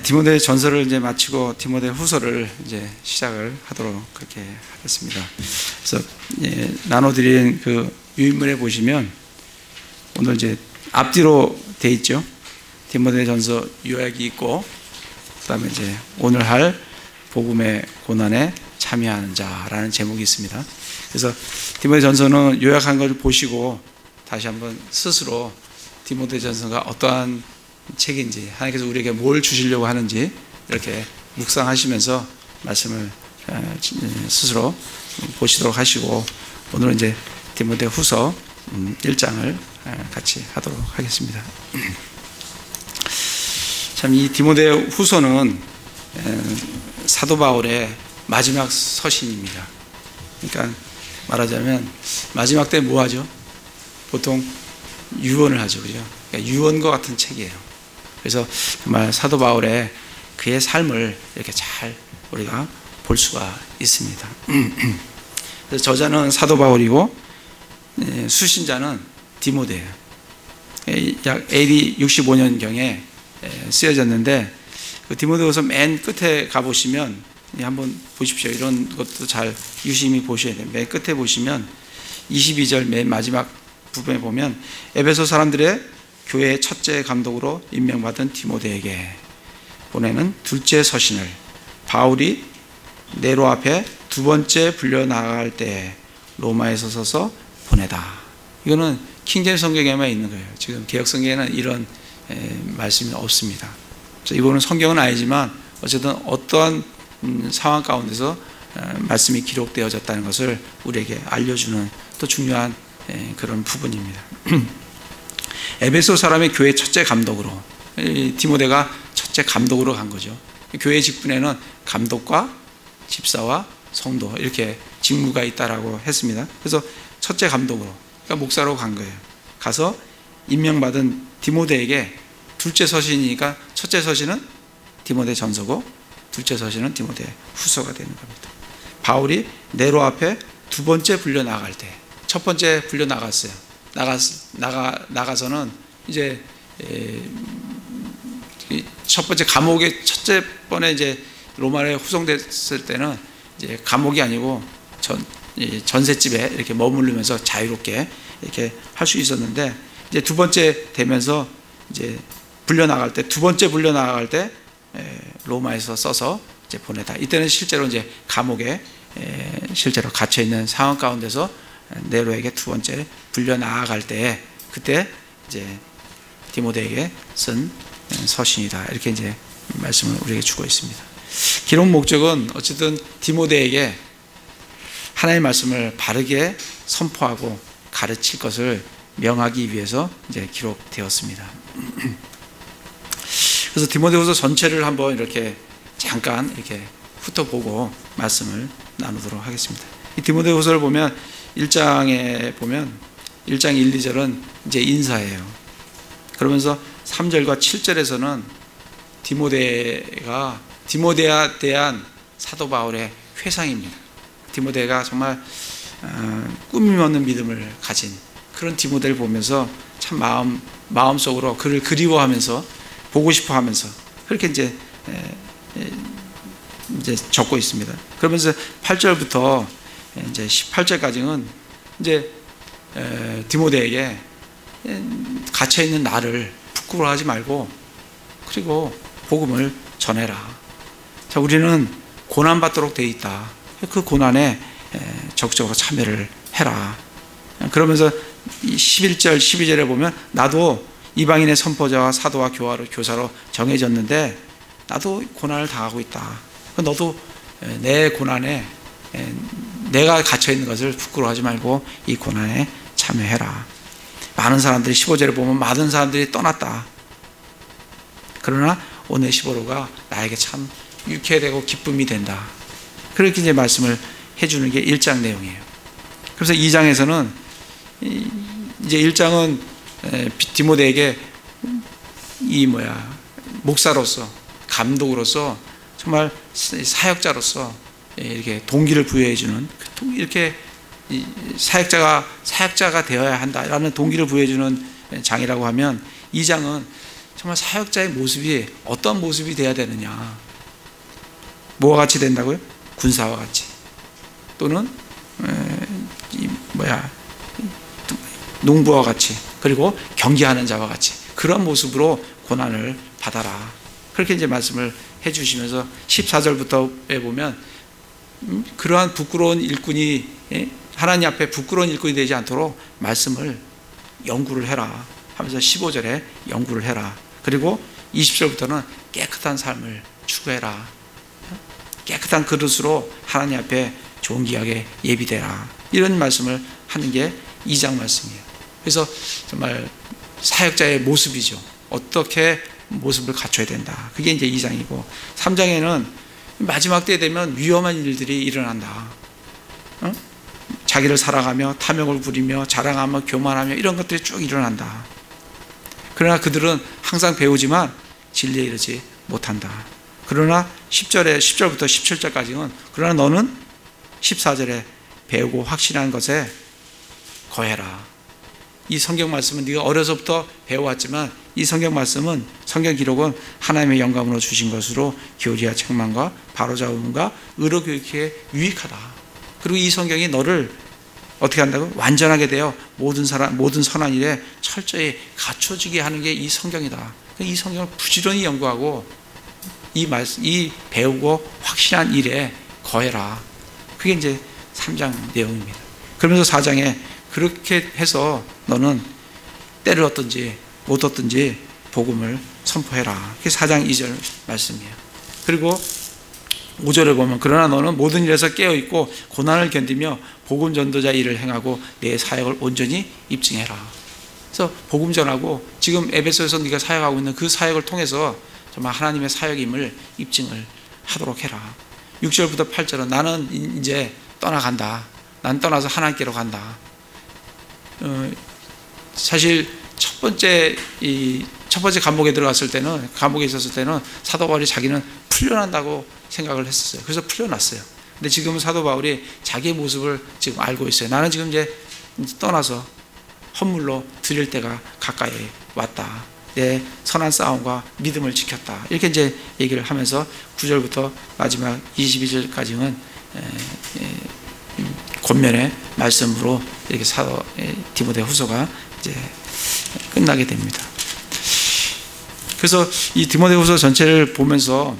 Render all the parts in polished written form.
디모데 전서를 이제 마치고 디모데 후서를 이제 시작을 하도록 그렇게 하겠습니다. 그래서 나눠드린 그 유인물에 보시면 오늘 이제 앞뒤로 돼 있죠. 디모데 전서 요약이 있고, 그다음에 이제 오늘 할 복음의 고난에 참여하는 자라는 제목이 있습니다. 그래서 디모데 전서는 요약한 걸 보시고 다시 한번 스스로 디모데 전서가 어떠한 책인지, 하나님께서 우리에게 뭘 주시려고 하는지 이렇게 묵상하시면서 말씀을 스스로 보시도록 하시고, 오늘은 이제 디모데 후서 1장을 같이 하도록 하겠습니다. 참 이 디모데 후서는 사도 바울의 마지막 서신입니다. 그러니까 말하자면 마지막 때 뭐 하죠? 보통 유언을 하죠, 그죠? 그러니까 유언과 같은 책이에요. 그래서 정말 사도 바울의 그의 삶을 이렇게 잘 우리가 볼 수가 있습니다. 그래서 저자는 사도 바울이고 수신자는 디모데예요. 약 AD 65년경에 쓰여졌는데, 그 디모데후서 맨 끝에 가보시면 한번 보십시오. 이런 것도 잘 유심히 보셔야 돼요. 맨 끝에 보시면 22절 맨 마지막 부분에 보면 에베소 사람들의 교회의 첫째 감독으로 임명받은 디모데에게 보내는 둘째 서신을 바울이 네로 앞에 두 번째 불려나갈 때 로마에서 서서 보내다. 이거는 킹제임스 성경에만 있는 거예요. 지금 개역 성경에는 이런 말씀이 없습니다. 그래서 이거는 성경은 아니지만 어쨌든 어떠한 상황 가운데서 말씀이 기록되어졌다는 것을 우리에게 알려주는 또 중요한 그런 부분입니다. 에베소 사람의 교회 첫째 감독으로, 디모데가 첫째 감독으로 간 거죠. 교회 직분에는 감독과 집사와 성도 이렇게 직무가 있다라고 했습니다. 그래서 첫째 감독으로, 그러니까 목사로 간 거예요. 가서 임명받은 디모데에게 둘째 서신이니까 첫째 서신은 디모데 전서고 둘째 서신은 디모데 후서가 되는 겁니다. 바울이 네로 앞에 두 번째 불려 나갈 때, 첫 번째 불려 나갔어요. 나가서는 이제 첫 번째 감옥에 첫째 번에 이제 로마에 후송됐을 때는 이제 감옥이 아니고 전셋집에 이렇게 머무르면서 자유롭게 이렇게 할 수 있었는데, 이제 두 번째 되면서 이제 두 번째 불려 나갈 때 로마에서 써서 이제 보내다. 이때는 실제로 이제 감옥에 실제로 갇혀 있는 상황 가운데서 네로에게 두 번째 불려 나아갈 때, 그때 이제 디모데에게 쓴 서신이다. 이렇게 이제 말씀을 우리에게 주고 있습니다. 기록 목적은 어쨌든 디모데에게 하나님의 말씀을 바르게 선포하고 가르칠 것을 명하기 위해서 이제 기록되었습니다. 그래서 디모데후서 전체를 한번 이렇게 잠깐 이렇게 훑어보고 말씀을 나누도록 하겠습니다. 이 디모데후서를 보면 1장에 보면 1장 1, 2절은 이제 인사예요. 그러면서 3절과 7절에서는 디모데에 대한 사도 바울의 회상입니다. 디모데가 정말 꿈이 없는 믿음을 가진 그런 디모데를 보면서 참 마음속으로 그를 그리워하면서 보고 싶어하면서 그렇게 이제 적고 있습니다. 그러면서 8절부터 이제 18절까지는 이제 디모데에게 갇혀 있는 나를 부끄러워하지 말고 그리고 복음을 전해라. 자, 우리는 고난 받도록 되어 있다. 그 고난에 적극적으로 참여를 해라. 그러면서 11절, 12절에 보면 나도 이방인의 선포자와 사도와 교사로 정해졌는데 나도 고난을 당하고 있다. 너도 내 고난에 내가 갇혀있는 것을 부끄러워하지 말고 이 고난에 참여해라. 많은 사람들이 15절에 보면 많은 사람들이 떠났다. 그러나 오네시보로가 나에게 참 유쾌되고 기쁨이 된다. 그렇게 이제 말씀을 해주는 게 1장 내용이에요. 그래서 2장에서는 이제 1장은 디모데에게 목사로서 감독으로서 정말 사역자로서 이렇게 동기를 부여해주는, 이렇게 사역자가 되어야 한다라는 동기를 부여해주는 장이라고 하면, 2장은 정말 사역자의 모습이 어떤 모습이 돼야 되느냐. 뭐와 같이 된다고요? 군사와 같이. 또는 농부와 같이, 그리고 경계하는 자와 같이 그런 모습으로 고난을 받아라. 그렇게 이제 말씀을 해주시면서 14절부터에 보면 그러한 부끄러운 일꾼이, 하나님 앞에 부끄러운 일꾼이 되지 않도록 말씀을 연구를 해라 하면서 15절에 연구를 해라. 그리고 20절부터는 깨끗한 삶을 추구해라. 깨끗한 그릇으로 하나님 앞에 존귀하게 예비되라. 이런 말씀을 하는 게 2장 말씀이에요. 그래서 정말 사역자의 모습이죠. 어떻게 모습을 갖춰야 된다. 그게 이제 2장이고, 3장에는 마지막 때 되면 위험한 일들이 일어난다. 자기를 살아가며 탐욕을 부리며 자랑하며 교만하며 이런 것들이 쭉 일어난다. 그러나 그들은 항상 배우지만 진리에 이르지 못한다. 그러나 10절부터 17절까지는 그러나 너는 14절에 배우고 확신한 것에 거해라. 이 성경 말씀은 네가 어려서부터 배워왔지만 이 성경 말씀은, 성경 기록은 하나님의 영감으로 주신 것으로 교리와 책망과 바로잡음과 의로 교육에 유익하다. 그리고 이 성경이 너를 어떻게 한다고? 완전하게 되어 모든 선한 일에 철저히 갖춰지게 하는 게 이 성경이다. 이 성경을 부지런히 연구하고 이 배우고 확신한 일에 거해라. 그게 이제 3장 내용입니다. 그러면서 4장에 그렇게 해서 너는 때를 얻든지 못 얻든지 복음을 선포해라. 그게 4장 2절 말씀이에요. 그리고 5절에 보면 그러나 너는 모든 일에서 깨어있고 고난을 견디며 복음 전도자 일을 행하고 내 사역을 온전히 입증해라. 그래서 복음 전하고 지금 에베소에서 네가 사역하고 있는 그 사역을 통해서 정말 하나님의 사역임을 입증을 하도록 해라. 6절부터 8절은 나는 이제 떠나간다. 난 떠나서 하나님께로 간다. 사실 첫 번째 감옥에 들어갔을 때는, 감옥에 있었을 때는 사도 바울이 자기는 풀려난다고 생각을 했었어요. 그래서 풀려났어요. 근데 지금은 사도 바울이 자기의 모습을 지금 알고 있어요. 나는 지금 이제 떠나서 헌물로 드릴 때가 가까이 왔다. 내 선한 싸움과 믿음을 지켰다. 이렇게 이제 얘기를 하면서 9절부터 마지막 22절까지는 권면의 말씀으로 이렇게 사도 디모데 후서가 이제 끝나게 됩니다. 그래서 이 디모데 후서 전체를 보면서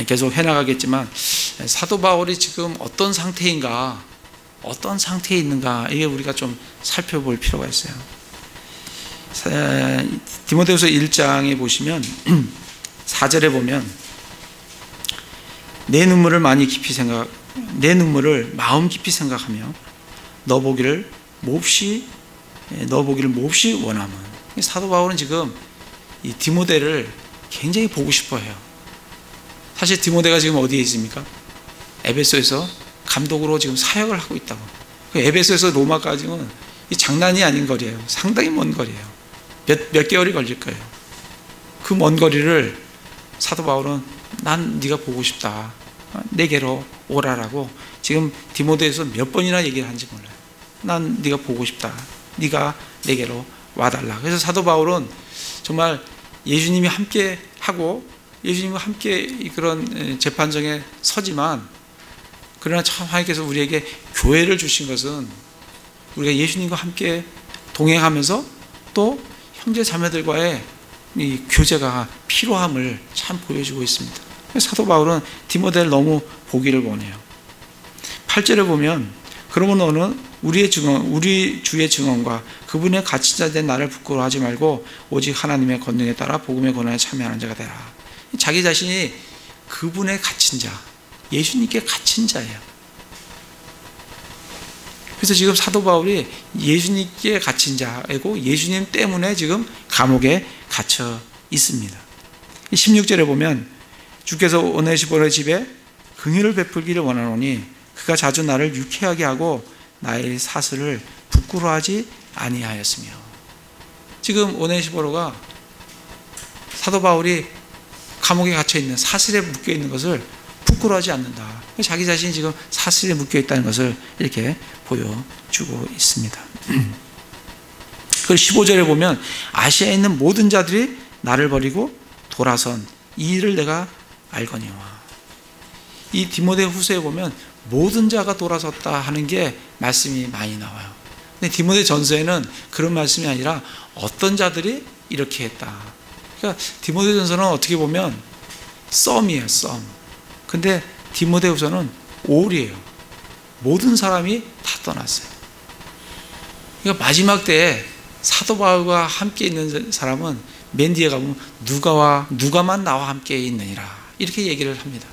계속 해나가겠지만 사도 바울이 지금 어떤 상태인가, 어떤 상태에 있는가, 이게 우리가 좀 살펴볼 필요가 있어요. 디모데후서 1장에 보시면 4절에 보면 내 눈물을 마음 깊이 생각하며 너 보기를 몹시 원함은. 사도 바울은 지금 이 디모데를 굉장히 보고 싶어해요. 사실 디모데가 지금 어디에 있습니까? 에베소에서 감독으로 지금 사역을 하고 있다고. 에베소에서 로마까지는 이 장난이 아닌 거리예요. 상당히 먼 거리예요. 몇 개월이 걸릴 거예요. 그 먼 거리를 사도 바울은 난 네가 보고 싶다. 내게로 오라라고 지금 디모데에서 몇 번이나 얘기를 하는지 몰라요. 난 네가 보고 싶다. 네가 내게로 와달라. 그래서 사도 바울은 정말 예수님이 함께 하고 예수님과 함께 그런 재판정에 서지만, 그러나 참 하나님께서 우리에게 교회를 주신 것은 우리가 예수님과 함께 동행하면서 또 형제 자매들과의 이 교제가 필요함을 참 보여주고 있습니다. 사도 바울은 디모데를 너무 보기를 원해요. 8절에 보면 그러면 너는 우리 주의 증언과 그분의 갇힌 자 된 나를 부끄러워하지 말고 오직 하나님의 권능에 따라 복음의 고난에 참여하는 자가 되라. 자기 자신이 그분의 갇힌 자, 예수님께 갇힌 자예요. 그래서 지금 사도 바울이 예수님께 갇힌 자이고 예수님 때문에 지금 감옥에 갇혀 있습니다. 16절에 보면 주께서 오네시포르의 집에 긍휼을 베풀기를 원하노니 그가 자주 나를 유쾌하게 하고 나의 사슬을 부끄러워하지 아니하였으며. 지금 오네시포르가 사도 바울이 감옥에 갇혀 있는, 사슬에 묶여 있는 것을 부끄러워하지 않는다. 자기 자신이 지금 사슬에 묶여 있다는 것을 이렇게 보여주고 있습니다. 그리고 15절에 보면 아시아에 있는 모든 자들이 나를 버리고 돌아선 이 일을 내가 알거니와. 이 디모데후서에 보면 모든 자가 돌아섰다 하는 게 말씀이 많이 나와요. 근데 디모데 전서에는 그런 말씀이 아니라 어떤 자들이 이렇게 했다. 그러니까 디모데 전서는 어떻게 보면 썸이에요, 썸. 근데 디모데후서는 올이에요. 모든 사람이 다 떠났어요. 그러니까 마지막 때에 사도 바울과 함께 있는 사람은 맨 뒤에 가면 누가만 나와 함께 있느니라 이렇게 얘기를 합니다.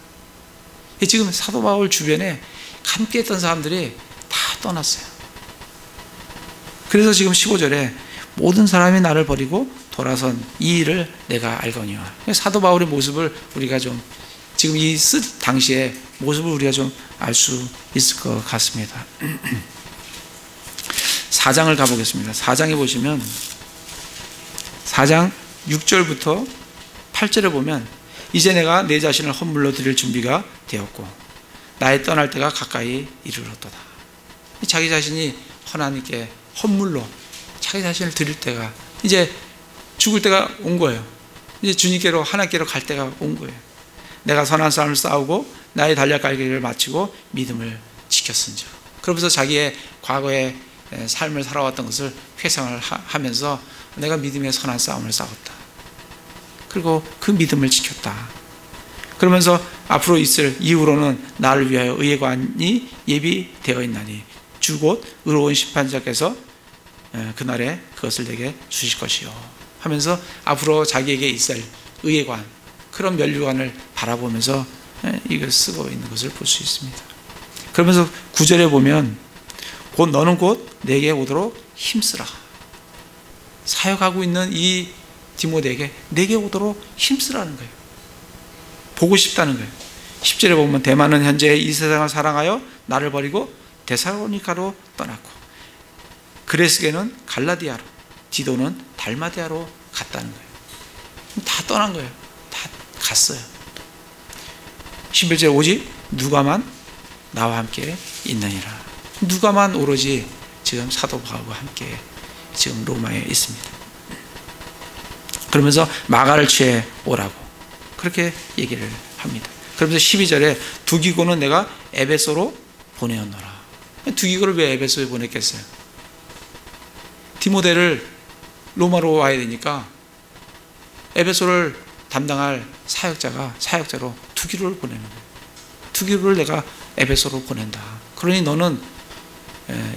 지금 사도 바울 주변에 함께 했던 사람들이 다 떠났어요. 그래서 지금 15절에 모든 사람이 나를 버리고 돌아선 이 일을 내가 알거니와. 사도 바울의 모습을 우리가 좀 지금 이 당시에 모습을 우리가 좀 알 수 있을 것 같습니다. 4장을 가보겠습니다. 4장에 보시면 4장 6절부터 8절에 보면 이제 내가 내 자신을 헌물로 드릴 준비가 되었고 나의 떠날 때가 가까이 이르렀도다. 자기 자신이 하나님께 헌물로 자기 자신을 드릴 때가 이제 죽을 때가 온 거예요. 이제 주님께로 하나님께로 갈 때가 온 거예요. 내가 선한 싸움을 싸우고 나의 달려 갈 길을 마치고 믿음을 지켰은즉. 그러면서 자기의 과거의 삶을 살아왔던 것을 회상을 하면서 내가 믿음의 선한 싸움을 싸웠다. 그리고 그 믿음을 지켰다. 그러면서 앞으로 있을 이후로는 나를 위하여 의의 관이 예비되어 있나니 주 곧 의로운 심판자께서 그날에 그것을 내게 주실 것이요 하면서 앞으로 자기에게 있을 의의 관, 그런 면류관을 바라보면서 이걸 쓰고 있는 것을 볼 수 있습니다. 그러면서 9절에 보면 곧 너는 곧 내게 오도록 힘쓰라. 사역하고 있는 이 디모데에게 내게 오도록 힘쓰라는 거예요. 보고 싶다는 거예요. 10절에 보면 대만은 현재 이 세상을 사랑하여 나를 버리고 데살로니가로 떠났고 그레스게는 갈라디아로, 디도는 달마디아로 갔다는 거예요. 다 떠난 거예요. 다 갔어요. 11절에 오직 누가만 나와 함께 있느니라. 누가만 오로지 지금 사도 바울과 함께 지금 로마에 있습니다. 그러면서 마가를 취해 오라고 그렇게 얘기를 합니다. 그러면서 12절에 두기고는 내가 에베소로 보내었노라. 두기고를 왜 에베소에 보냈겠어요? 디모데를 로마로 와야 되니까 에베소를 담당할 사역자로 두기로를 보내는 거예요. 두기로를 내가 에베소로 보낸다. 그러니 너는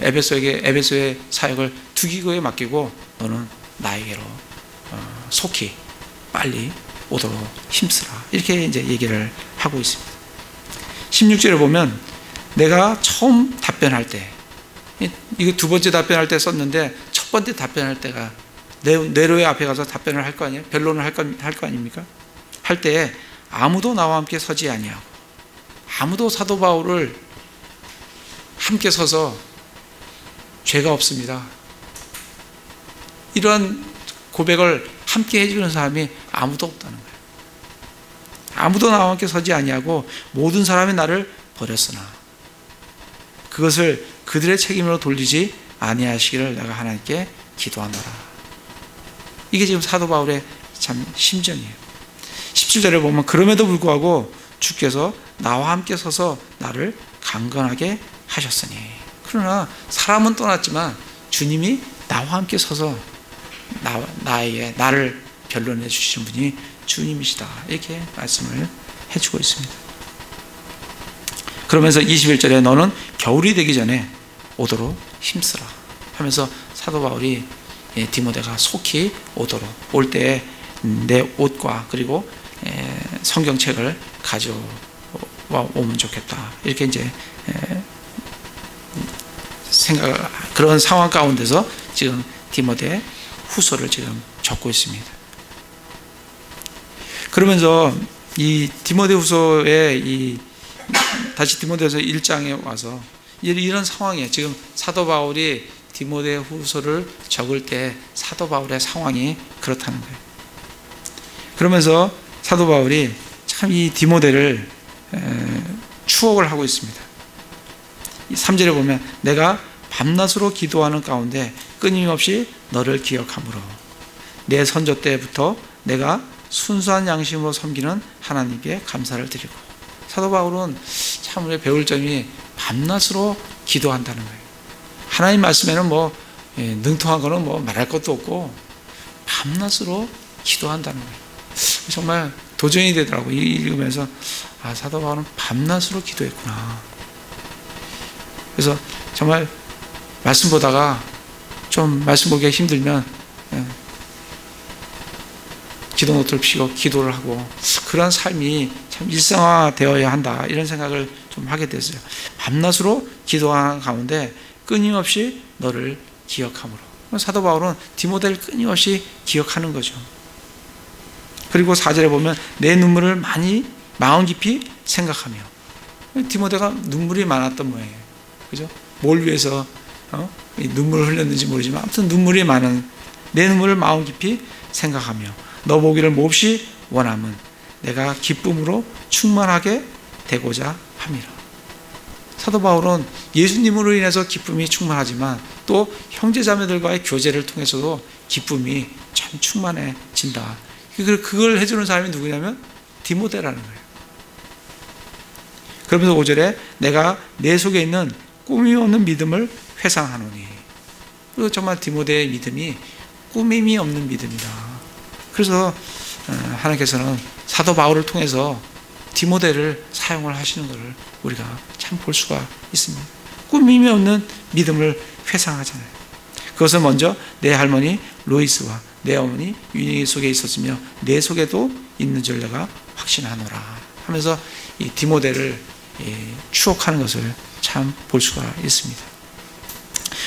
에베소의 사역을 두기고에 맡기고 너는 나에게로 속히 빨리 오도록 힘쓰라. 이렇게 이제 얘기를 하고 있습니다. 16절에 보면 내가 처음 답변할 때, 이거 두 번째 답변할 때 썼는데 첫 번째 답변할 때가 네로의 앞에 가서 답변을 할 거 아니에요? 변론을 할 거 아닙니까? 할 때에 아무도 나와 함께 서지 아니하고 아무도 사도 바울을 함께 서서 죄가 없습니다. 이런 고백을 함께 해주는 사람이 아무도 없다는 거예요. 아무도 나와 함께 서지 아니하고 모든 사람이 나를 버렸으나 그것을 그들의 책임으로 돌리지 아니하시기를 내가 하나님께 기도하노라. 이게 지금 사도 바울의 참 심정이에요. 17절에 보면 그럼에도 불구하고 주께서 나와 함께 서서 나를 강건하게 하셨으니. 그러나 사람은 떠났지만 주님이 나와 함께 서서 나를 변론해 주신 분이 주님이시다. 이렇게 말씀을 해주고 있습니다. 그러면서 21절에 너는 겨울이 되기 전에 오도록 힘쓰라 하면서 사도 바울이 디모데가 속히 오도록 올 때에 내 옷과 그리고 성경책을 가져오면 좋겠다. 이렇게 이제 그런 상황 가운데서 지금 디모데 후서를 지금 적고 있습니다. 그러면서 이 디모데 후서에 다시 디모데서 1장에 와서 이런 상황이에요. 지금 사도 바울이 디모데 후서를 적을 때 사도 바울의 상황이 그렇다는 거예요. 그러면서 사도 바울이 참 이 디모데를 추억을 하고 있습니다. 3절에 보면 내가 밤낮으로 기도하는 가운데 끊임없이 너를 기억함으로 내 선조 때부터 내가 순수한 양심으로 섬기는 하나님께 감사를 드리고. 사도 바울은 참 우리 배울 점이 밤낮으로 기도한다는 거예요. 하나님 말씀에는 뭐 능통한 거는 뭐 말할 것도 없고 밤낮으로 기도한다는 거예요. 정말 도전이 되더라고요. 읽으면서 사도 바울은 밤낮으로 기도했구나. 그래서 정말 말씀 보다가 좀 말씀 보기가 힘들면 기도 노트를 펴고 기도를 하고, 그런 삶이 참 일상화되어야 한다, 이런 생각을 좀 하게 됐어요. 밤낮으로 기도하는 가운데 끊임없이 너를 기억함으로. 사도 바울은 디모데를 끊임없이 기억하는 거죠. 그리고 4절에 보면 내 눈물을 많이 마음 깊이 생각하며. 디모데가 눈물이 많았던 모양이에요. 그죠? 뭘 위해서 눈물을 흘렸는지 모르지만 아무튼 눈물이 많은, 내 눈물을 마음 깊이 생각하며 너 보기를 몹시 원함은 내가 기쁨으로 충만하게 되고자 함이라. 사도 바울은 예수님으로 인해서 기쁨이 충만하지만 또 형제자매들과의 교제를 통해서도 기쁨이 참 충만해진다. 그걸 해주는 사람이 누구냐면 디모데라는 거예요. 그러면서 5절에 내가 내 속에 있는 꾸밈이 없는 믿음을 회상하노니. 그리고 정말 디모데의 믿음이 꾸밈이 없는 믿음이다. 그래서 하나님께서는 사도 바울을 통해서 디모데를 사용을 하시는 것을 우리가 참 볼 수가 있습니다. 꾸밈이 없는 믿음을 회상하잖아요. 그것은 먼저 내 할머니 로이스와 내 어머니 유니 속에 있었으며 내 속에도 있는 줄 내가 확신하노라 하면서 이 디모데를 추억하는 것을 참 볼 수가 있습니다.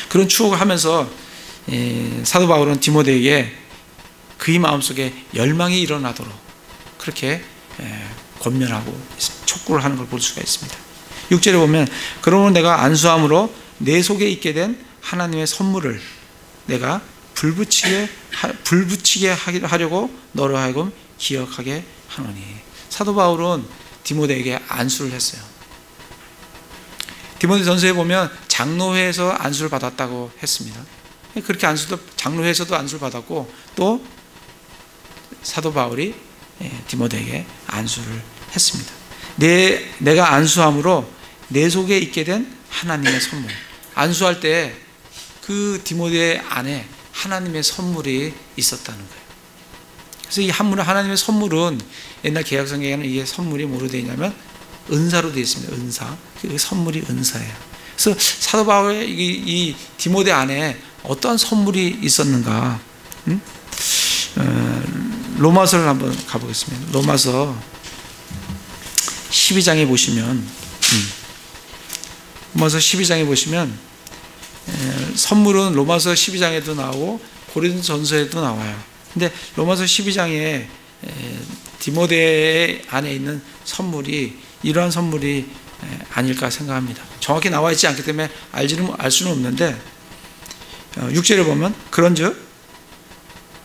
그런 추억을 하면서 사도 바울은 디모데에게 그의 마음속에 열망이 일어나도록 그렇게 권면하고 촉구를 하는 걸 볼 수가 있습니다. 6절에 보면 그러므로 내가 안수함으로 내 속에 있게 된 하나님의 선물을 내가 불붙이게 하려고 너로 하여금 기억하게 하노니. 사도 바울은 디모데에게 안수를 했어요. 디모데전서에 보면 장로회에서 안수를 받았다고 했습니다. 그렇게 안수도 장로회에서도 안수를 받았고 또 사도 바울이 디모데에게 안수를 했습니다. 내가 안수함으로 내 속에 있게 된 하나님의 선물. 안수할 때 그 디모데 안에 하나님의 선물이 있었다는 거예요. 그래서 이 하나님의 선물은 옛날 개혁성경에는 이게 선물이 뭐로 되어 있냐면 은사로 되어 있습니다. 은사. 그 선물이 은사예요. 그래서 사도 바울의 이 디모데 안에 어떠한 선물이 있었는가? 로마서를 한번 가보겠습니다. 로마서 12장에 보시면 로마서 12장에 보시면 선물은 로마서 12장에도 나오고 고린도전서에도 나와요. 근데 로마서 12장에 디모데 안에 있는 선물이 이러한 선물이 아닐까 생각합니다. 정확히 나와 있지 않기 때문에 알 수는 없는데 6절에 보면 그런즉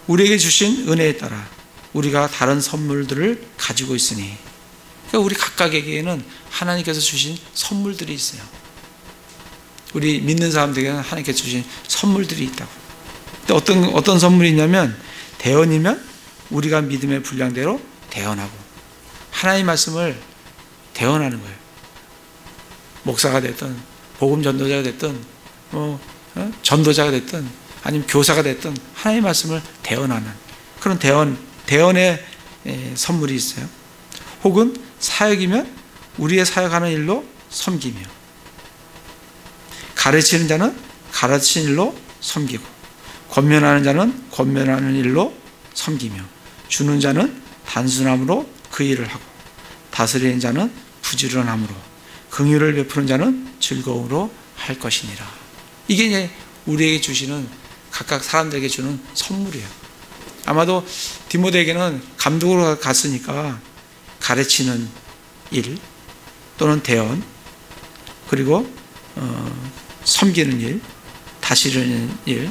우리에게 주신 은혜에 따라 우리가 다른 선물들을 가지고 있으니. 그러니까 우리 각각에게는 하나님께서 주신 선물들이 있어요. 우리 믿는 사람들에게는 하나님께서 주신 선물들이 있다고. 근데 어떤 선물이 있냐면 대언이면 우리가 믿음의 분량대로 대언하고 하나님의 말씀을 대언하는 거예요. 목사가 됐든 복음 전도자가 됐든 전도자가 됐든 아니면 교사가 됐든 하나님의 말씀을 대언하는 그런 대언의 선물이 있어요. 혹은 사역이면 우리의 사역하는 일로 섬기며, 가르치는 자는 가르치는 일로 섬기고, 권면하는 자는 권면하는 일로 섬기며, 주는 자는 단순함으로 그 일을 하고, 다스리는 자는 부지런함으로, 긍휼을 베푸는 자는 즐거움으로 할 것이니라. 이게 이제 우리에게 주시는, 각각 사람들에게 주는 선물이에요. 아마도 디모데에게는 감독으로 갔으니까 가르치는 일 또는 대언, 그리고 섬기는 일, 다스리는 일,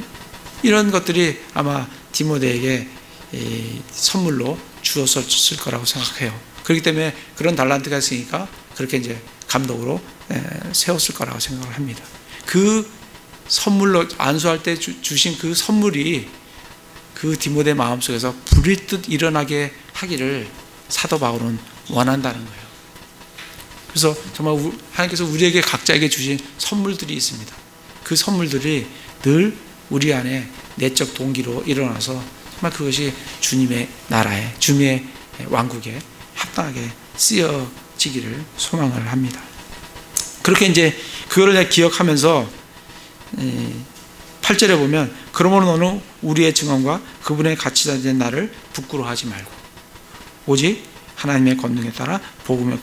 이런 것들이 아마 디모데에게 선물로 주었을 거라고 생각해요. 그렇기 때문에 그런 달란트가 있으니까 그렇게 이제 감독으로 세웠을 거라고 생각을 합니다. 그 선물로 안수할 때 주신 그 선물이 그 디모데 마음속에서 불일 듯 일어나게 하기를 사도 바울은 원한다는 거예요. 그래서 정말 하나님께서 우리에게 각자에게 주신 선물들이 있습니다. 그 선물들이 늘 우리 안에 내적 동기로 일어나서 정말 그것이 주님의 나라에, 주님의 왕국에 합당하게 쓰여지기를 소망을 합니다. 그렇게 이제 그거를 기억하면서 8절에 보면 그러므로 너는 우리의 증언과 그분의 같이 다니는 나를 부끄러워하지 말고 오직 하나님의 권능에 따라 복음의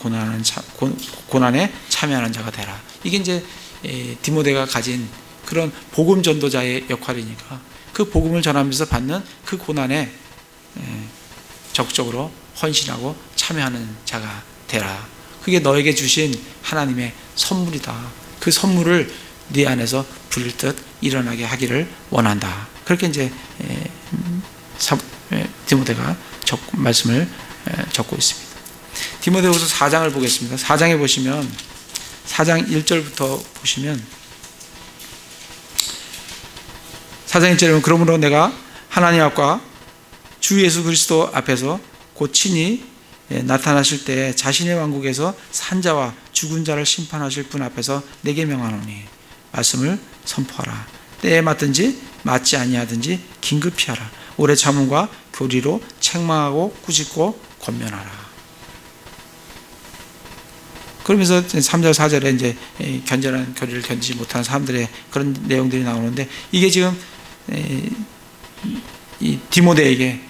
고난에 참여하는 자가 되라. 이게 이제 디모데가 가진 그런 복음 전도자의 역할이니까 그 복음을 전하면서 받는 그 고난에 적극적으로 헌신하고 참여하는 자가 되라. 그게 너에게 주신 하나님의 선물이다. 그 선물을 네 안에서 불일 듯 일어나게 하기를 원한다. 그렇게 이제 디모데가 말씀을 적고 있습니다. 디모데후서 4장을 보겠습니다. 4장에 보시면 4장 1절부터 보시면 4장 1절에 보면 그러므로 내가 하나님 앞과 주 예수 그리스도 앞에서 곧 친히 나타나실 때 자신의 왕국에서 산자와 죽은 자를 심판하실 분 앞에서 내게 명하노니 말씀을 선포하라. 때에 맞든지 맞지 아니하든지 긴급히 하라. 오래 참음과 교리로 책망하고 꾸짖고 권면하라. 그러면서 3절 4절에 이제 견전한 교리를 견디지 못하는 사람들의 그런 내용들이 나오는데 이게 지금 이 디모데에게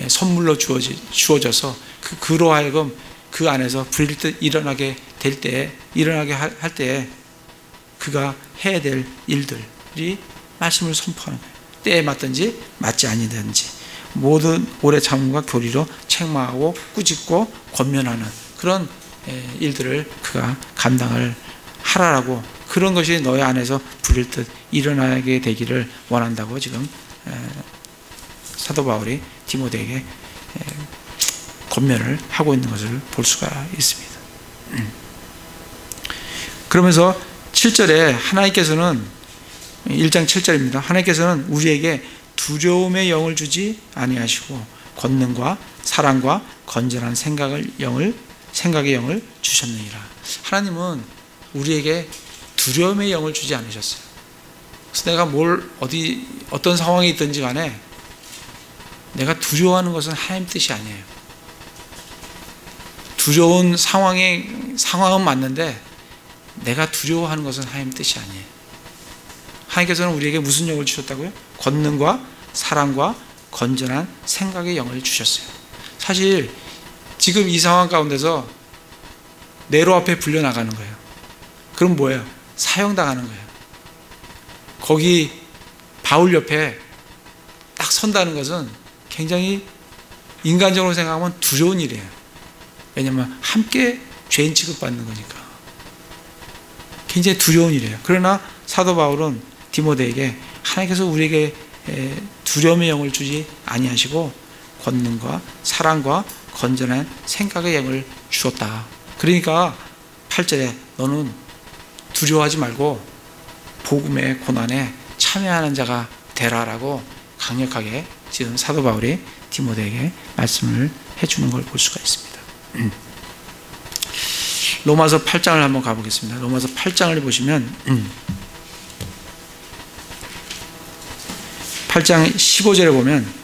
선물로 주어져서 그로 하여금 그 안에서 불일 듯 일어나게 할 때에 그가 해야 될 일들이 말씀을 선포하는 거예요. 때에 맞든지 맞지 아니든지 모든 오래 참음과 교리로 책망하고 꾸짖고 권면하는 그런 일들을 그가 감당을 하라라고, 그런 것이 너의 안에서 불릴 듯 일어나게 되기를 원한다고 지금 사도 바울이 디모데에게 권면을 하고 있는 것을 볼 수가 있습니다. 그러면서 7절에 하나님께서는 1장 7절입니다. 하나님께서는 우리에게 두려움의 영을 주지 아니하시고 권능과 사랑과 건전한 생각의 영을 주셨느니라. 하나님은 우리에게 두려움의 영을 주지 않으셨어요. 그래서 내가 어떤 상황에 있든지 간에 내가 두려워하는 것은 하나님 뜻이 아니에요. 두려운 상황은 맞는데 내가 두려워하는 것은 하나님 뜻이 아니에요. 하나님께서는 우리에게 무슨 영을 주셨다고요? 권능과 사랑과 건전한 생각의 영을 주셨어요. 사실 지금 이 상황 가운데서 네로 앞에 불려나가는 거예요. 그럼 뭐예요? 사형당하는 거예요. 거기 바울 옆에 딱 선다는 것은 굉장히 인간적으로 생각하면 두려운 일이에요. 왜냐하면 함께 죄인 취급받는 거니까 굉장히 두려운 일이에요. 그러나 사도 바울은 디모데에게 하나님께서 우리에게 두려움의 영을 주지 아니하시고 권능과 사랑과 건전한 생각의 영을 주었다. 그러니까 8절에 너는 두려워하지 말고 복음의 고난에 참여하는 자가 되라라고 강력하게 지금 사도 바울이 디모데에게 말씀을 해주는 걸 볼 수가 있습니다. 로마서 8장을 한번 가보겠습니다. 로마서 8장을 보시면 8장 15절에 보면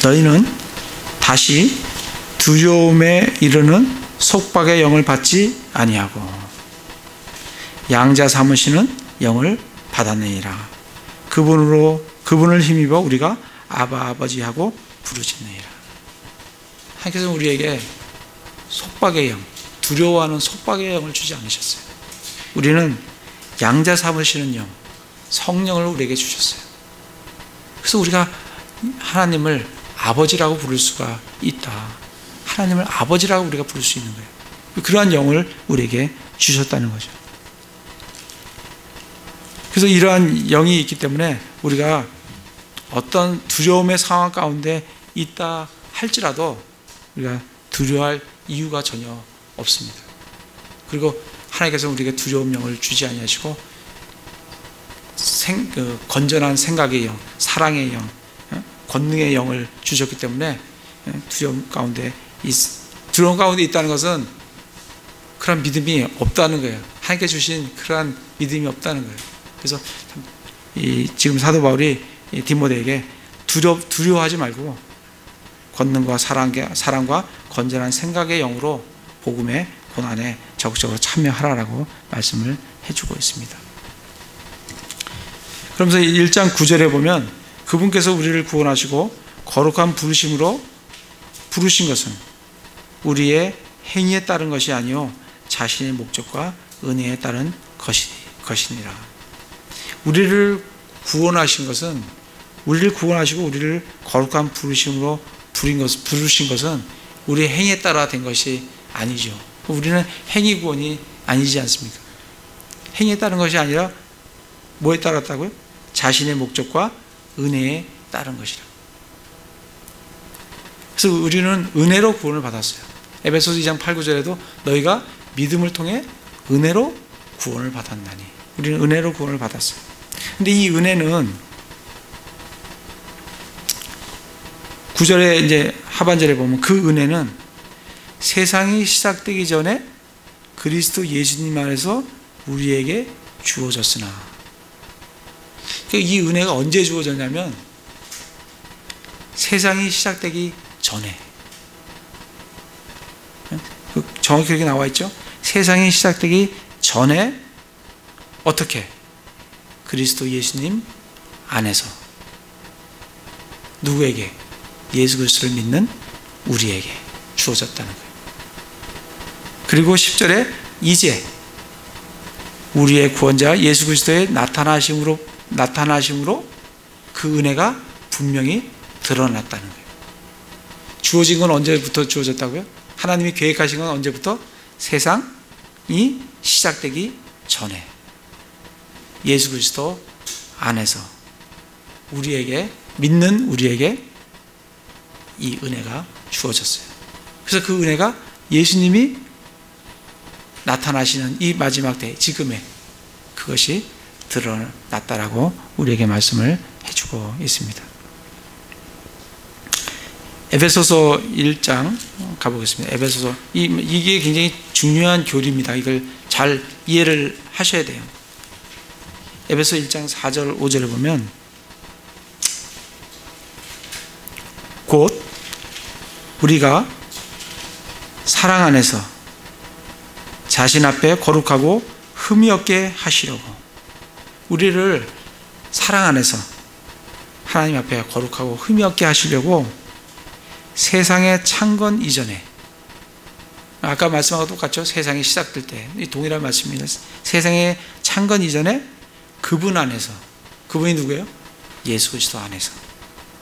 너희는 다시 두려움에 이르는 속박의 영을 받지 아니하고 양자 삼으시는 영을 받았느니라. 그분을 힘입어 우리가 아바 아버지 하고 부르짖느니라. 하나님께서는 우리에게 속박의 영, 두려워하는 속박의 영을 주지 않으셨어요. 우리는 양자 삼으시는 영, 성령을 우리에게 주셨어요. 그래서 우리가 하나님을 아버지라고 부를 수가 있다. 하나님을 아버지라고 우리가 부를 수 있는 거예요. 그러한 영을 우리에게 주셨다는 거죠. 그래서 이러한 영이 있기 때문에 우리가 어떤 두려움의 상황 가운데 있다 할지라도 우리가 두려워할 이유가 전혀 없습니다. 그리고 하나님께서 우리에게 두려운 영을 주지 아니하시고 건전한 생각의 영, 사랑의 영, 권능의 영을 주셨기 때문에 두려움 가운데 있다는 것은 그런 믿음이 없다는 거예요. 하나님께 주신 그러한 믿음이 없다는 거예요. 그래서 지금 사도 바울이 디모데에게 두려워하지 말고 권능과 사랑과 건전한 생각의 영으로 복음의 고난에 적극적으로 참여하라라고 말씀을 해주고 있습니다. 그러면서 1장 9절에 보면 그분께서 우리를 구원하시고 거룩한 부르심으로 부르신 것은 우리의 행위에 따른 것이 아니요 자신의 목적과 은혜에 따른 것이니라. 우리를 구원하신 것은, 우리를 구원하시고 우리를 거룩한 부르심으로 부르신 것은 우리의 행위에 따라 된 것이 아니죠. 우리는 행위 구원이 아니지 않습니까? 행위에 따른 것이 아니라 뭐에 따랐다고요? 자신의 목적과 은혜에 따른 것이라. 그래서 우리는 은혜로 구원을 받았어요. 에베소서 2장 8, 9절에도 너희가 믿음을 통해 은혜로 구원을 받았나니. 우리는 은혜로 구원을 받았어요. 근데 이 은혜는 9절에 이제 하반절에 보면 그 은혜는 세상이 시작되기 전에 그리스도 예수님 안에서 우리에게 주어졌으나. 이 은혜가 언제 주어졌냐면 세상이 시작되기 전에. 정확히 그렇게 나와 있죠. 세상이 시작되기 전에 어떻게? 그리스도 예수님 안에서. 누구에게? 예수 그리스도를 믿는 우리에게 주어졌다는 거예요. 그리고 10절에 이제 우리의 구원자 예수 그리스도의 나타나심으로 그 은혜가 분명히 드러났다는 거예요. 주어진 건 언제부터 주어졌다고요? 하나님이 계획하신 건 언제부터? 세상이 시작되기 전에 예수 그리스도 안에서 믿는 우리에게 이 은혜가 주어졌어요. 그래서 그 은혜가 예수님이 나타나시는 이 마지막 때, 지금에 그것이 드러났다라고 우리에게 말씀을 해주고 있습니다. 에베소서 1장 가보겠습니다. 에베소서, 이게 굉장히 중요한 교리입니다. 이걸 잘 이해를 하셔야 돼요. 에베소 1장 4절 5절을 보면 곧 우리가 사랑 안에서 자신 앞에 거룩하고 흠이 없게 하시려고, 우리를 사랑 안에서 하나님 앞에 거룩하고 흠이 없게 하시려고 세상의 창건 이전에, 아까 말씀하고 똑같죠? 세상이 시작될 때 동일한 말씀입니다. 세상의 창건 이전에 그분 안에서, 그분이 누구예요? 예수 그리스도 안에서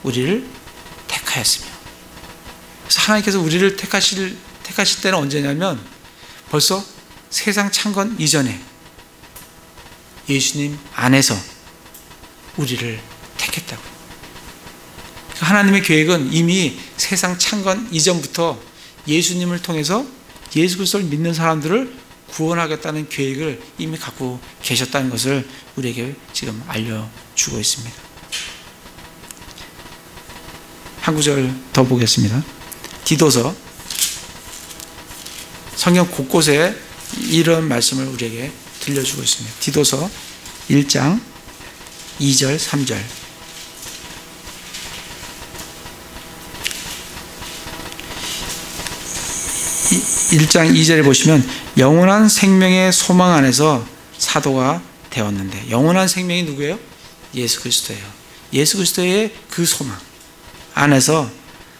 우리를 택하였으며. 그래서 하나님께서 우리를 택하실 때는 언제냐면 벌써 세상 창건 이전에 예수님 안에서 우리를 택했다고요. 하나님의 계획은 이미 세상 창건 이전부터 예수님을 통해서 예수 그리스도를 믿는 사람들을 구원하겠다는 계획을 이미 갖고 계셨다는 것을 우리에게 지금 알려주고 있습니다. 한 구절 더 보겠습니다. 디도서, 성경 곳곳에 이런 말씀을 우리에게 들려주고 있습니다. 디도서 1장 2절 3절. 일 1장 2절에 보시면 영원한 생명의 소망 안에서 사도가 되었는데, 영원한 생명이 누구예요? 예수 그리스도예요. 예수 그리스도의 그 소망 안에서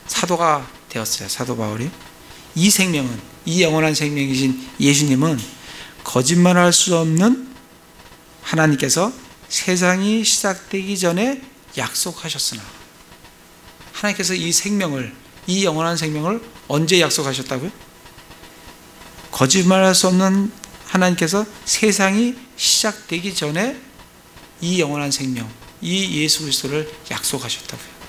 사도가 되었어요. 사도 바울이. 이 생명은, 이 영원한 생명이신 예수님은 거짓말할 수 없는 하나님께서 세상이 시작되기 전에 약속하셨으나, 하나님께서 이 생명을, 이 영원한 생명을 언제 약속하셨다고요? 거짓말할 수 없는 하나님께서 세상이 시작되기 전에 이 영원한 생명, 이 예수 그리스도를 약속하셨다고요.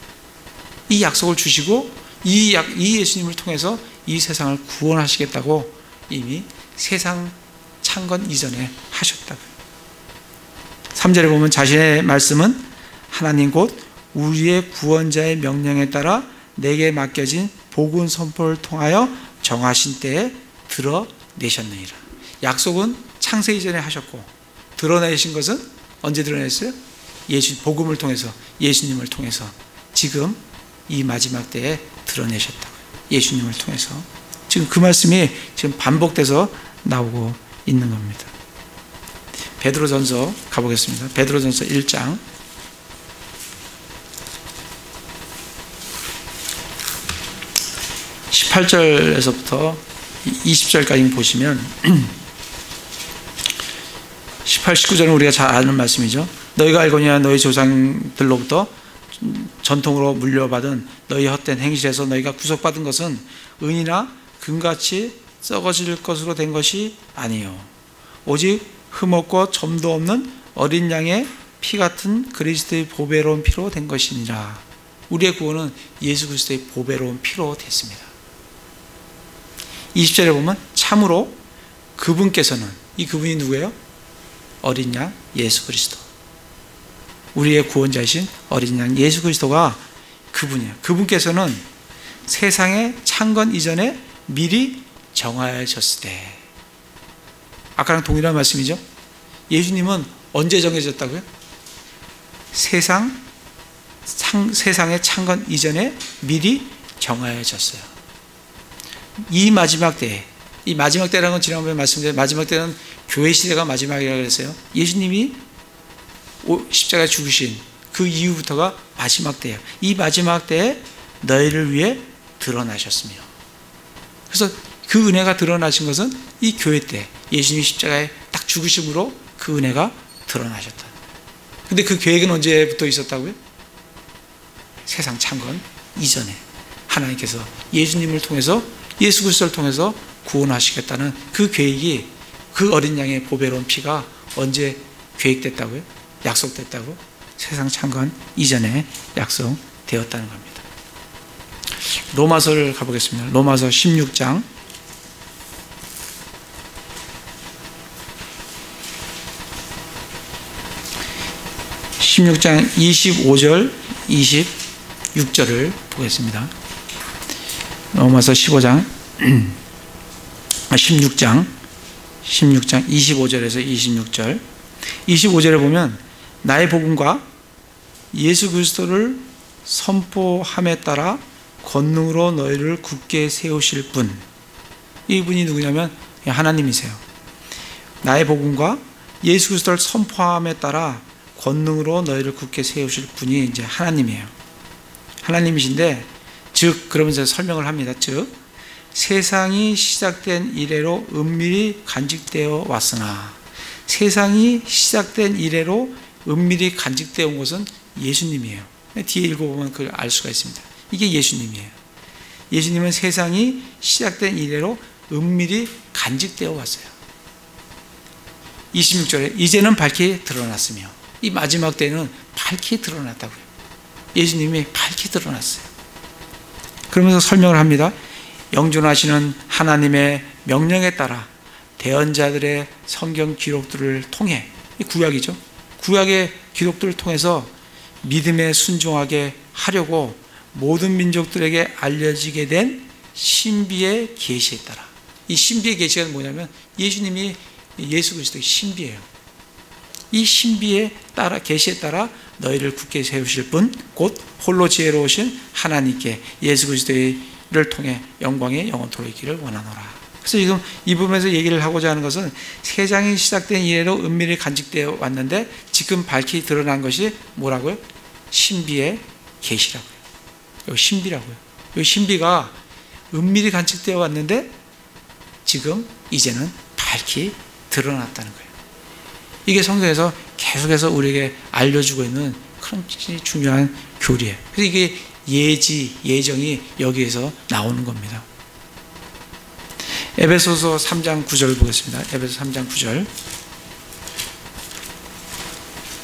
이 약속을 주시고 이 예수님을 통해서 이 세상을 구원하시겠다고 이미 세상 창건 이전에 하셨다고요. 3절에 보면 자신의 말씀은 하나님 곧 우리의 구원자의 명령에 따라 내게 맡겨진 복음 선포를 통하여 정하신 때에 드러내셨느니라. 약속은 창세 이전에 하셨고 드러내신 것은 언제 드러냈어요? 복음을 통해서, 예수님을 통해서 지금 이 마지막 때에 드러내셨다고요. 예수님을 통해서. 지금 그 말씀이 지금 반복돼서 나오고 있는 겁니다. 베드로전서 가보겠습니다. 베드로전서 1장 18절에서부터 20절까지 보시면 18, 19절은 우리가 잘 아는 말씀이죠. 너희가 알거니와 너희 조상들로부터 전통으로 물려받은 너희 헛된 행실에서 너희가 구속받은 것은 은이나 금같이 썩어질 것으로 된 것이 아니요 오직 흠없고 점도 없는 어린 양의 피 같은 그리스도의 보배로운 피로 된 것이니라. 우리의 구원은 예수 그리스도의 보배로운 피로 됐습니다. 20절에 보면 참으로 그분께서는, 이 그분이 누구예요? 어린 양 예수 그리스도, 우리의 구원자이신 어린 양 예수 그리스도가 그분이에요. 그분께서는 세상의 창건 이전에 미리 정하셨을 때, 아까랑 동일한 말씀이죠. 예수님은 언제 정해졌다고요? 세상의 창건 이전에 미리 정하여졌어요. 이 마지막 때, 이 마지막 때라는 건 지난번에 말씀드린 마지막 때는 교회 시대가 마지막이라고 그랬어요. 예수님이 십자가에 죽으신 그 이후부터가 마지막 때예요. 이 마지막 때에 너희를 위해 드러나셨으며, 그래서 그 은혜가 드러나신 것은 이 교회 때 예수님이 십자가에 딱 죽으심으로 그 은혜가 드러나셨다. 근데 그 계획은 언제부터 있었다고요? 세상 창건 이전에 하나님께서 예수님을 통해서, 예수 그리스도를 통해서 구원하시겠다는 그 계획이, 그 어린 양의 보배로운 피가 언제 계획됐다고요? 약속됐다고? 세상 창건 이전에 약속되었다는 겁니다. 로마서를 가보겠습니다. 로마서 16장 25절 26절을 보겠습니다. 로마서 16장 25절에서 26절. 25절에 보면 나의 복음과 예수 그리스도를 선포함에 따라 권능으로 너희를 굳게 세우실 분, 이분이 누구냐면 하나님이세요. 나의 복음과 예수 그리스도를 선포함에 따라 권능으로 너희를 굳게 세우실 분이 이제 하나님이에요. 하나님이신데, 즉, 그러면서 설명을 합니다. 즉, 세상이 시작된 이래로 은밀히 간직되어 왔으나, 세상이 시작된 이래로 은밀히 간직되어 온 것은 예수님이에요. 뒤에 읽어보면 그걸 알 수가 있습니다. 이게 예수님이에요. 예수님은 세상이 시작된 이래로 은밀히 간직되어 왔어요. 26절에 이제는 밝히 드러났으며, 이 마지막 때는 밝히 드러났다고요. 예수님이 밝히 드러났어요. 그러면서 설명을 합니다. 영존하시는 하나님의 명령에 따라 대언자들의 성경 기록들을 통해, 이 구약이죠. 구약의 기록들을 통해서 믿음에 순종하게 하려고 모든 민족들에게 알려지게 된 신비의 계시에 따라, 이 신비의 계시가 뭐냐면 예수님이 예수 그리스도의 신비예요. 이 신비에 따라, 계시에 따라 너희를 굳게 세우실 분, 곧 홀로 지혜로우신 하나님께 예수 그리스도를 통해 영광의 영원토록 있기를 원하노라. 그래서 지금 이 부분에서 얘기를 하고자 하는 것은 세상이 시작된 이래로 은밀히 간직되어 왔는데 지금 밝히 드러난 것이 뭐라고요? 신비의 계시라고요. 이 신비라고요. 이 신비가 은밀히 간직되어 왔는데 지금 이제는 밝히 드러났다는 거예요. 이게 성경에서 계속해서 우리에게 알려주고 있는 그런 중요한 교리예요. 그래서 이게 예정이 여기에서 나오는 겁니다. 에베소서 3장 9절을 보겠습니다. 에베소 3장 9절.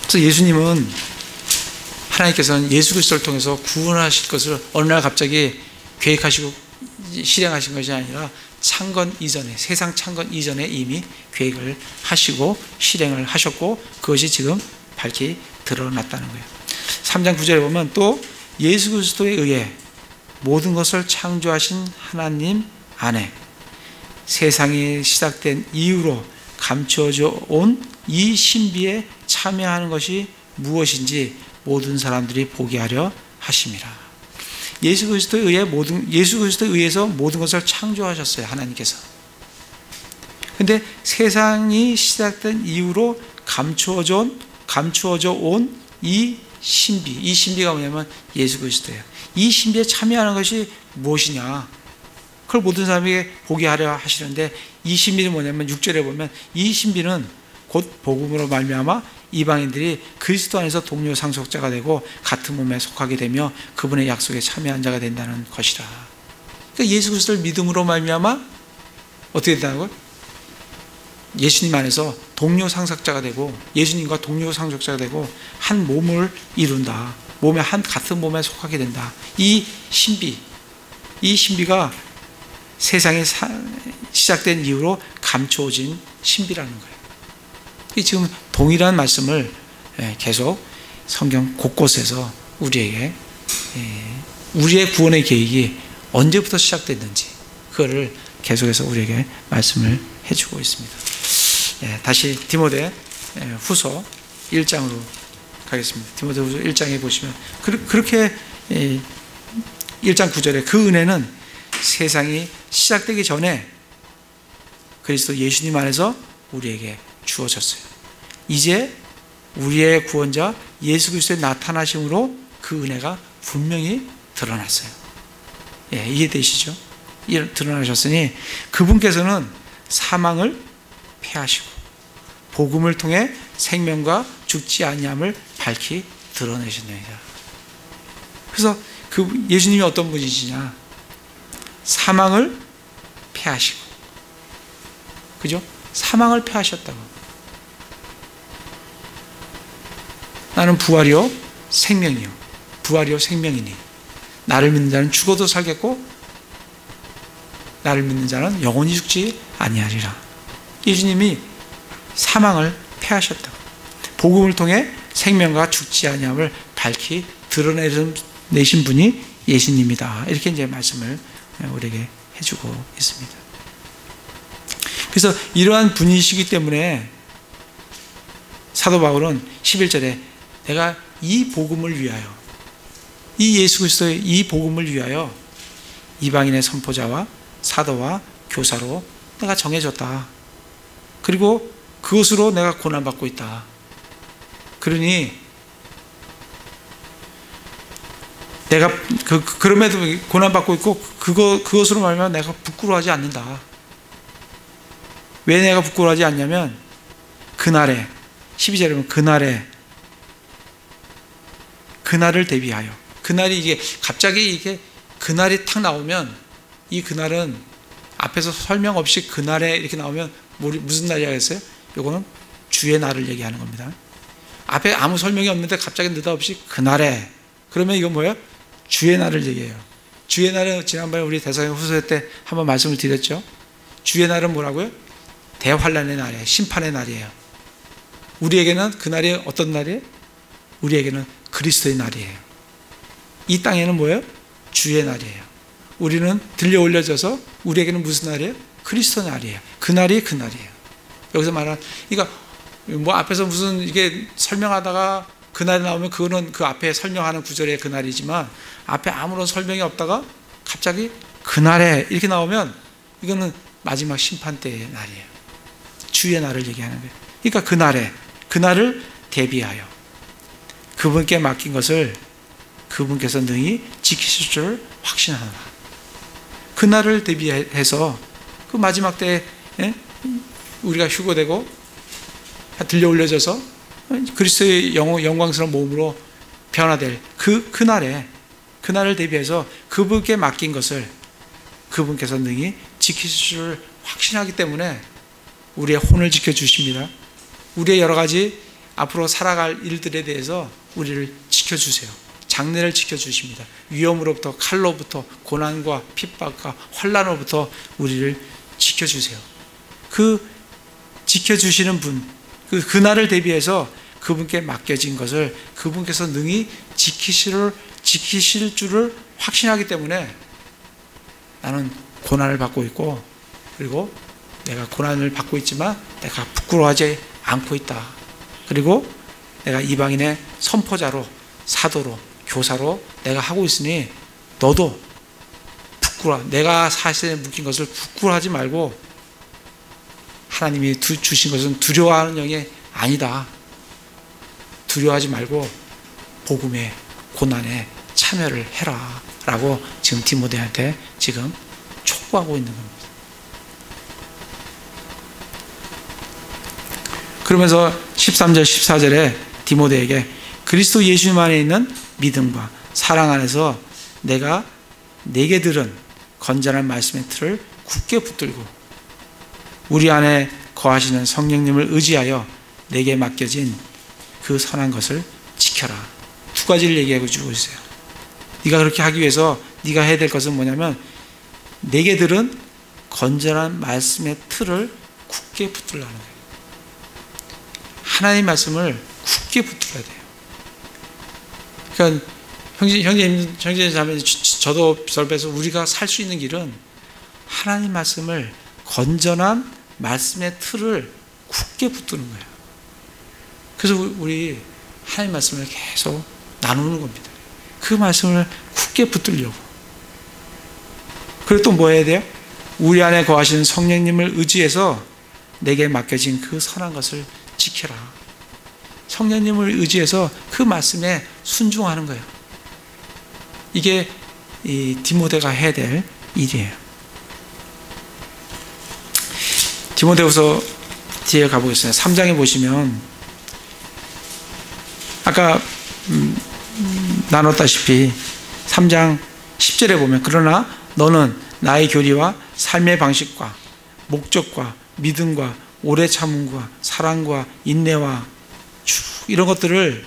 그래서 예수님은, 하나님께서는 예수 그리스도를 통해서 구원하실 것을 어느 날 갑자기 계획하시고 실행하신 것이 아니라 창건 이전에, 세상 창건 이전에 이미 계획을 하시고 실행을 하셨고 그것이 지금 밝히 드러났다는 거예요. 3장 9절에 보면 또 예수 그리스도에 의해 모든 것을 창조하신 하나님 안에 세상이 시작된 이후로 감추어져 온 이 신비에 참여하는 것이 무엇인지 모든 사람들이 보게 하려 하심이라. 예수 그리스도에 의해서 모든 것을 창조하셨어요, 하나님께서. 근데 세상이 시작된 이후로 감추어져 온 이 신비가 뭐냐면 예수 그리스도예요. 이 신비에 참여하는 것이 무엇이냐? 그걸 모든 사람에게 보게 하려 하시는데 이 신비는 뭐냐면 6절에 보면 이 신비는 곧 복음으로 말미암아 이방인들이 그리스도 안에서 동료 상속자가 되고 같은 몸에 속하게 되며 그분의 약속에 참여한 자가 된다는 것이라. 그러니까 예수 그리스도를 믿음으로 말미암아 어떻게 된다고요? 예수님 안에서 동료 상속자가 되고 예수님과 동료 상속자가 되고 한 몸을 이룬다. 같은 몸에 속하게 된다. 이 신비가 세상이 시작된 이후로 감추어진 신비라는 거예요. 지금 동일한 말씀을 계속 성경 곳곳에서 우리에게 우리의 구원의 계획이 언제부터 시작됐는지 그거를 계속해서 우리에게 말씀을 해주고 있습니다. 다시 디모데 후서 1장으로 가겠습니다. 디모데 후서 1장에 보시면 그렇게 1장 9절에 그 은혜는 세상이 시작되기 전에 그리스도 예수님 안에서 우리에게 주어졌어요. 이제 우리의 구원자 예수 그리스도의 나타나심으로 그 은혜가 분명히 드러났어요. 이해되시죠? 드러나셨으니 그분께서는 사망을 패하시고 복음을 통해 생명과 죽지 아니함을 밝히 드러내셨느니라. 그래서 그 예수님이 어떤 분이시냐? 사망을 패하시고, 그죠? 사망을 패하셨다고. 나는 부활이요 생명이요 부활이요 생명이니 나를 믿는 자는 죽어도 살겠고 나를 믿는 자는 영원히 죽지 아니하리라. 예수님이 사망을 패하셨다고. 복음을 통해 생명과 죽지 아니함을 밝히 드러내신 분이 예수님이다. 이렇게 이제 말씀을 우리에게 해주고 있습니다. 그래서 이러한 분이시기 때문에 사도 바울은 11절에 내가 이 복음을 위하여, 이 예수 그리스도의 이 복음을 위하여 이방인의 선포자와 사도와 교사로 내가 정해졌다. 그리고 그것으로 내가 고난받고 있다. 그러니 내가 그럼에도 고난받고 있고 그것으로 말하면 내가 부끄러워하지 않는다. 왜 내가 부끄러워하지 않냐면 그날에 12절에 보면 그날을 대비하여, 그날이 이게 갑자기 이게 그날이 탁 나오면 이 그날은 앞에서 설명 없이 그날에 이렇게 나오면 무슨 날이겠어요? 이거는 주의 날을 얘기하는 겁니다. 앞에 아무 설명이 없는데 갑자기 느닷없이 그날에, 그러면 이건 뭐예요? 주의 날을 얘기해요. 주의 날은 지난번에 우리 데살로니가 때 한번 말씀을 드렸죠. 주의 날은 뭐라고요? 대환란의 날이에요. 심판의 날이에요. 우리에게는 그날이 어떤 날이에요? 우리에게는 그리스도의 날이에요. 이 땅에는 뭐예요? 주의 날이에요. 우리는 들려 올려져서 우리에게는 무슨 날이에요? 그리스도 날이에요. 그날이 그날이에요. 여기서 말하는, 그러니까 뭐 앞에서 무슨 이게 설명하다가 그날이 나오면 그거는 그 앞에 설명하는 구절의 그날이지만 앞에 아무런 설명이 없다가 갑자기 그날에 이렇게 나오면 이거는 마지막 심판 때의 날이에요. 주의 날을 얘기하는 거예요. 그러니까 그날을 대비하여 그분께 맡긴 것을 그분께서 능히 지키실 줄 확신하노라. 그날을 대비해서 그 마지막 때에 우리가 휴거되고 들려 올려져서 그리스도의 영광스러운 몸으로 변화될 그날을 대비해서 그분께 맡긴 것을 그분께서 능히 지키실 줄 확신하기 때문에 우리의 혼을 지켜주십니다. 우리의 여러 가지 앞으로 살아갈 일들에 대해서 우리를 지켜주세요. 장래를 지켜주십니다. 위험으로부터, 칼로부터, 고난과 핍박과 환난으로부터 우리를 지켜주세요. 그 지켜주시는 분, 그날을 대비해서 그분께 맡겨진 것을 그분께서 능히 지키실 줄을 확신하기 때문에 나는 고난을 받고 있고, 그리고 내가 고난을 받고 있지만 내가 부끄러워하지 않고 있다. 그리고 내가 이방인의 선포자로, 사도로, 교사로 내가 하고 있으니 너도 내가 사실에 묶인 것을 부끄러워하지 말고, 하나님이 주신 것은 두려워하는 영이 아니다. 두려워하지 말고 복음의 고난에 참여를 해라 라고 지금 디모데한테 지금 촉구하고 있는 겁니다. 그러면서 13절 14절에 디모데에게 그리스도 예수님 안에 있는 믿음과 사랑 안에서 내가 내게 들은 건전한 말씀의 틀을 굳게 붙들고 우리 안에 거하시는 성령님을 의지하여 내게 맡겨진 그 선한 것을 지켜라. 두 가지를 얘기하고 주고 있어요. 네가 그렇게 하기 위해서 네가 해야 될 것은 뭐냐면 내게 들은 건전한 말씀의 틀을 굳게 붙들라는 거예요. 하나님의 말씀을 굳게 붙들어야 돼요. 그러니까 형제님 자매, 저도 별배서 우리가 살 수 있는 길은 하나님 말씀을 건전한 말씀의 틀을 굳게 붙드는 거예요. 그래서 우리 하나님 말씀을 계속 나누는 겁니다. 그 말씀을 굳게 붙들려고. 그리고 또 뭐 해야 돼요? 우리 안에 거하시는 성령님을 의지해서 내게 맡겨진 그 선한 것을 지켜라. 성령님을 의지해서 그 말씀에 순종하는 거예요. 이게 이 디모데가 해야 될 일이에요. 디모데후서 뒤에 가보겠습니다. 3장에 보시면 아까 나눴다시피 3장 10절에 보면 그러나 너는 나의 교리와 삶의 방식과 목적과 믿음과 오래 참음과 사랑과 인내와 이런 것들을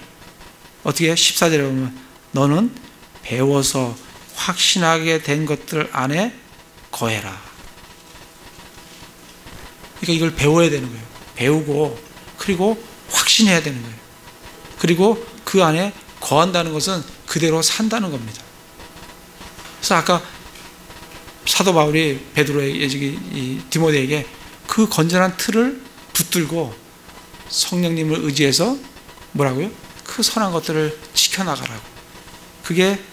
어떻게 14절에 보면 너는 배워서 확신하게 된 것들 안에 거해라. 그러니까 이걸 배워야 되는 거예요. 배우고 그리고 확신해야 되는 거예요. 그리고 그 안에 거한다는 것은 그대로 산다는 겁니다. 그래서 아까 사도 바울이 베드로에게 디모데에게 그 건전한 틀을 붙들고 성령님을 의지해서 뭐라고요? 그 선한 것들을 지켜나가라고. 그게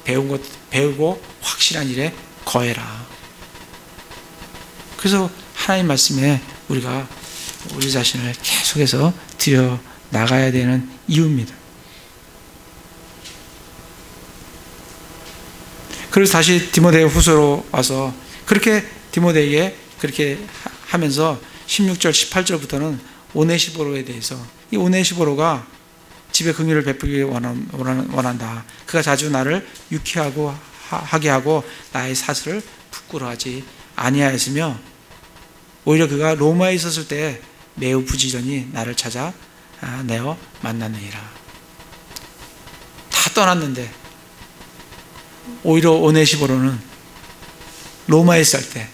배우고 확실한 일에 거해라. 그래서 하나님 말씀에 우리가 우리 자신을 계속해서 들여 나가야 되는 이유입니다. 그래서 다시 디모데 후서로 와서 그렇게 디모데에게 그렇게 하면서 16절 18절부터는 오네시보로에 대해서, 이 오네시보로가 집에 긍휼을 베풀기 원한다. 그가 자주 나를 유쾌하게 하고 나의 사슬을 부끄러워하지 아니하였으며 오히려 그가 로마에 있었을 때 매우 부지런히 나를 찾아 내어 만났느니라. 다 떠났는데 오히려 오네시보로는 로마에 있을 때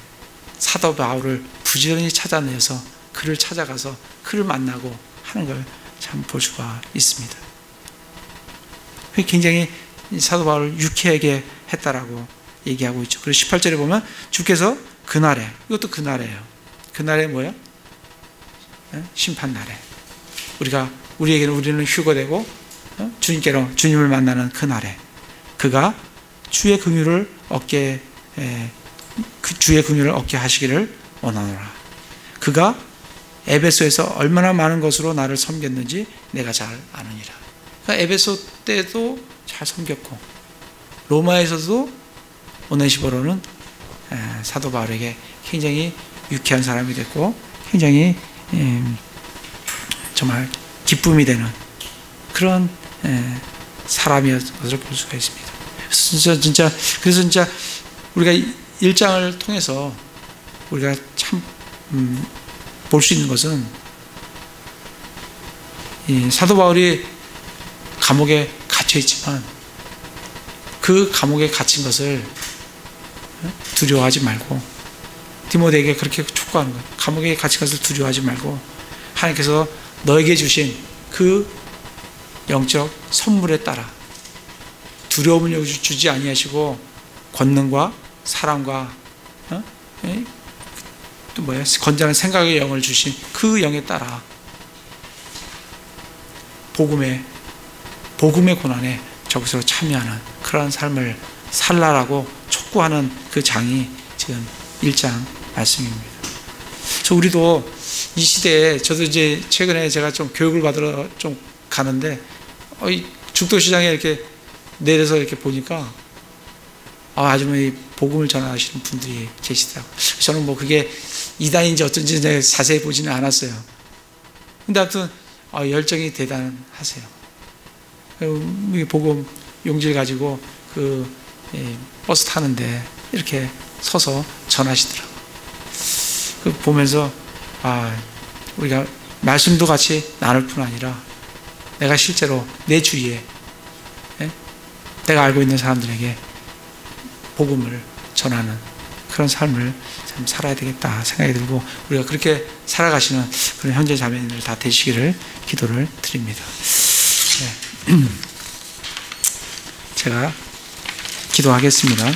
사도 바울을 부지런히 찾아내서 그를 찾아가서 그를 만나고 하는 걸 참 볼 수가 있습니다. 굉장히 사도 바울을 유쾌하게 했다라고 얘기하고 있죠. 그리고 18절에 보면 주께서 그날에, 이것도 그날이에요. 그날에 뭐예요? 심판날에 우리는 휴거되고 주님께로 주님을 만나는 그날에 그가 주의 긍휼을 얻게 하시기를 원하노라. 그가 에베소에서 얼마나 많은 것으로 나를 섬겼는지 내가 잘 아느니라. 그러니까 에베소 때도 잘 섬겼고 로마에서도 오네시보로는 사도 바울에게 굉장히 유쾌한 사람이 됐고 굉장히 정말 기쁨이 되는 그런 사람이었던 것을 볼 수가 있습니다. 그래서 진짜 우리가 1장을 통해서 우리가 참 볼 수 있는 것은 이 사도 바울이 감옥에 갇혀 갇혀 있지만 그 감옥에 갇힌 것을 두려워하지 말고, 디모데에게 그렇게 촉구하는 거예요. 감옥에 갇힌 것을 두려워하지 말고 하나님께서 너에게 주신 그 영적 선물에 따라 두려움을 주지 아니하시고 권능과 사랑과 또 뭐야, 건전한 생각의 영을 주신 그 영에 따라 복음의 고난에 적극적으로 참여하는 그러한 삶을 살라라고 촉구하는 그 장이 지금 1장 말씀입니다. 그래서 우리도 이 시대에, 저도 이제 최근에 제가 좀 교육을 받으러 좀 가는데 이 죽도시장에 이렇게 내려서 이렇게 보니까 아주 이 복음을 전하시는 분들이 계시더라고요. 저는 뭐 그게 이단인지 어쩐지 자세히 보지는 않았어요. 근데 아무튼 열정이 대단하세요. 복음 용지를 가지고 그 버스 타는데 이렇게 서서 전하시더라고요. 그 보면서 우리가 말씀도 같이 나눌 뿐 아니라 내가 실제로 내 주위에 내가 알고 있는 사람들에게 복음을 전하는 그런 삶을 참 살아야 되겠다 생각이 들고, 우리가 그렇게 살아가시는 그런 형제 자매님들 다 되시기를 기도를 드립니다. 제가 기도하겠습니다.